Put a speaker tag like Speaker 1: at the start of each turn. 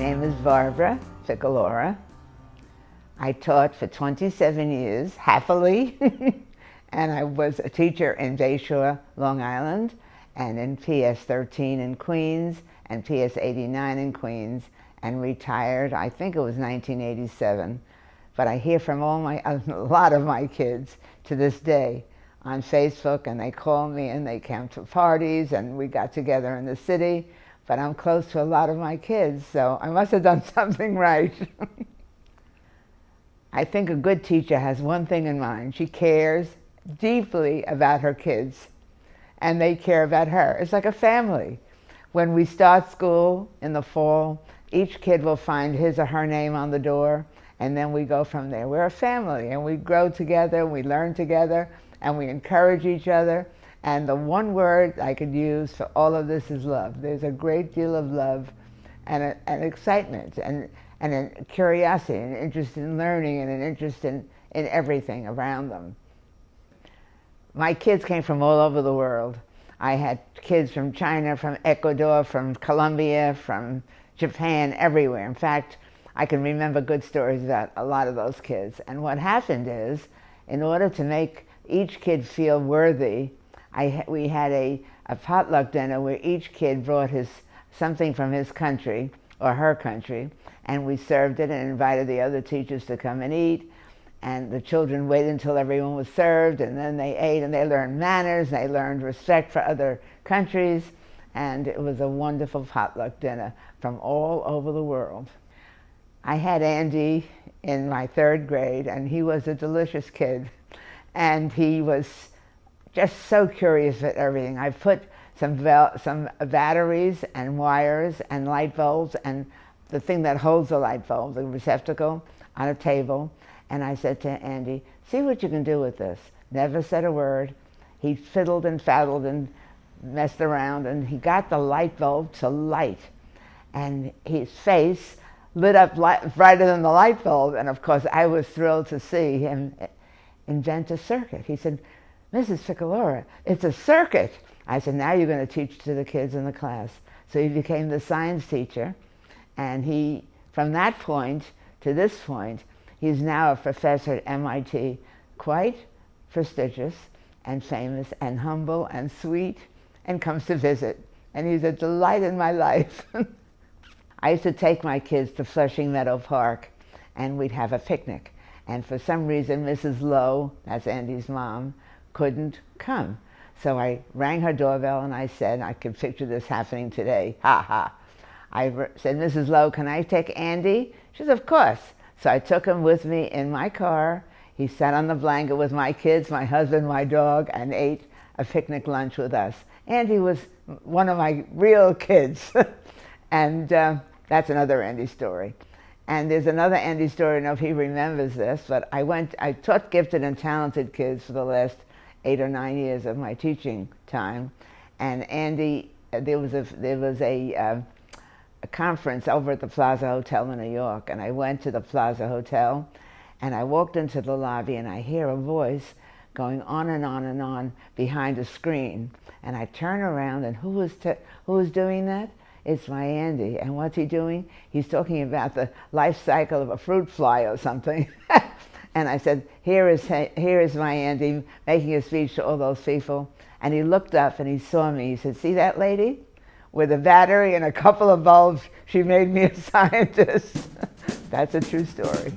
Speaker 1: name is Barbara Ficalora. I taught for 27 years, happily, and I was a teacher in Bayshore, Long Island, and in PS 13 in Queens, and PS 89 in Queens, and retired, I think it was 1987. But I hear from a lot of my kids to this day on Facebook, and they call me and they come to parties, and we got together in the city. But I'm close to a lot of my kids, so I must have done something right. I think a good teacher has one thing in mind. She cares deeply about her kids, and they care about her. It's like a family. When we start school in the fall, each kid will find his or her name on the door, and then we go from there. We're a family, and we grow together, and we learn together, and we encourage each other. And the one word I could use for all of this is love. There's a great deal of love and excitement and a curiosity, and an interest in learning, and an interest in everything around them. My kids came from all over the world. I had kids from China, from Ecuador, from Colombia, from Japan, everywhere. In fact, I can remember good stories about a lot of those kids. And what happened is, in order to make each kid feel worthy, we had a potluck dinner where each kid brought something from his country or her country, and we served it and invited the other teachers to come and eat. And the children waited until everyone was served, and then they ate, and they learned manners, they learned respect for other countries, and it was a wonderful potluck dinner from all over the world. I had Andy in my 3rd grade, and he was a delicious kid, and he was just so curious about everything. I put some batteries and wires and light bulbs and the thing that holds the light bulb, the receptacle, on a table. And I said to Andy, see what you can do with this. Never said a word. He fiddled and faddled and messed around, and he got the light bulb to light. And his face lit up brighter than the light bulb. And of course, I was thrilled to see him invent a circuit. He said, Mrs. Ficalora, it's a circuit. I said, now you're going to teach to the kids in the class. So he became the science teacher, and from that point to this point, he's now a professor at MIT, quite prestigious and famous and humble and sweet, and comes to visit. And he's a delight in my life. I used to take my kids to Flushing Meadow Park, and we'd have a picnic. And for some reason, Mrs. Lowe, that's Andy's mom, couldn't come. So I rang her doorbell and I said, I could picture this happening today, ha ha. I said, Mrs. Lowe, can I take Andy? She said, of course. So I took him with me in my car. He sat on the blanket with my kids, my husband, my dog, and ate a picnic lunch with us. Andy was one of my real kids. And that's another Andy story. And there's another Andy story, I don't know if he remembers this, but I taught gifted and talented kids for the last 8 or 9 years of my teaching time. And Andy, there was a conference over at the Plaza Hotel in New York, and I went to the Plaza Hotel, and I walked into the lobby, and I hear a voice going on and on and on behind a screen. And I turn around, and who was doing that? It's my Andy. And what's he doing? He's talking about the life cycle of a fruit fly or something. And I said, here is my Andy making a speech to all those people. And he looked up and he saw me. He said, see that lady? With a battery and a couple of bulbs, she made me a scientist. That's a true story.